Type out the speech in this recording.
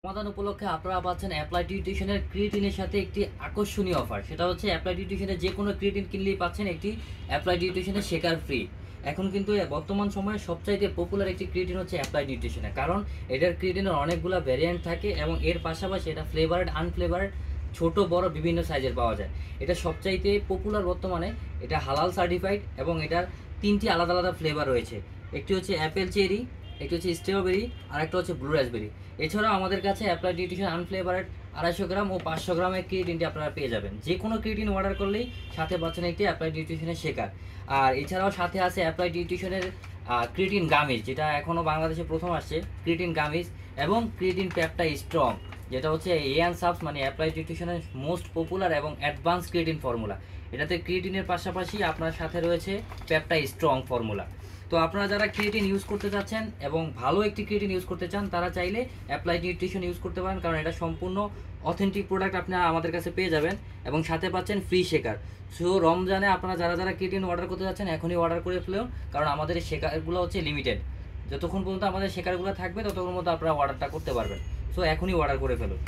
সমাধান উপলক্ষে আপনারা পাচ্ছেন অ্যাপ্লাই নিউট্রিশনের ক্রিয়েটিনের সাথে একটি আকর্ষণীয় অফার। সেটা হচ্ছে অ্যাপ্লাই নিউট্রিশনের যে কোনো ক্রিয়েটিন কিনলেই পাচ্ছেন একটি অ্যাপ্লাই নিউট্রিশনের শেকার ফ্রি। এখন কিন্তু বর্তমান সময়ে সবচাইতে পপুলার একটি ক্রিয়েটিন হচ্ছে অ্যাপ্লাই নিউট্রিশনের, কারণ এটার ক্রিয়েটিনের অনেকগুলো ভ্যারিয়েন্ট থাকে এবং এর পাশাপাশি এটা ফ্লেভার্ড আনফ্লেভার্ড ছোট বড় বিভিন্ন সাইজের পাওয়া যায়। এটা সবচাইতে পপুলার বর্তমানে। এটা হালাল সার্টিফাইড এবং এটার তিনটি আলাদা আলাদা ফ্লেভার রয়েছে। একটি হচ্ছে অ্যাপেল চেরি, একটি হচ্ছে স্ট্রবেরি, আর একটা হচ্ছে ব্লু রাসবেরি। এছাড়াও আমাদের কাছে অ্যাপ্লাই নিউট্রিশন আনফ্লেভারেড 250 গ্রাম ও 500 গ্রামের ক্রিয়েটিনটি আপনারা পেয়ে যাবেন। যে কোনো ক্রিয়েটিন অর্ডার করলেই সাথে পাচ্ছেন একটি অ্যাপ্লাই নিউট্রিশনের শেকার। আর এছাড়াও সাথে আছে অ্যাপ্লাই নিউট্রিশনের ক্রিয়েটিন গামিজ, যেটা এখনও বাংলাদেশে প্রথম আসছে, ক্রিয়েটিন গামিজ এবং ক্রিয়েটিন পেপটাইড স্ট্রং, যেটা হচ্ছে এয়ান সাবস মানে অ্যাপ্লাই নিউট্রিশনের মোস্ট পপুলার এবং অ্যাডভান্স ক্রিয়েটিন ফর্মুলা। এটাতে ক্রিয়েটিনের পাশাপাশি আপনার সাথে রয়েছে পেপটাইড স্ট্রং ফর্মুলা। তো আপনারা যারা ক্রিয়েটিন ইউজ করতে চাচ্ছেন এবং ভালো একটি ক্রিয়েটিন ইউজ করতে চান, তারা চাইলে অ্যাপ্লাই নিউট্রিশন ইউজ করতে পারেন, কারণ এটা সম্পূর্ণ অথেন্টিক প্রোডাক্ট আপনারা আমাদের কাছে পেয়ে যাবেন এবং সাথে পাচ্ছেন ফ্রি শেকার। সো রমজানে আপনারা যারা যারা ক্রিয়েটিন অর্ডার করতে যাচ্ছেন এখনই অর্ডার করে ফেলুন, কারণ আমাদের এই শেকারগুলো হচ্ছে লিমিটেড। যতক্ষণ পর্যন্ত আমাদের শেকারগুলো থাকবে ততক্ষণ মতো আপনারা অর্ডারটা করতে পারবেন। সো এখনই অর্ডার করে ফেলুন।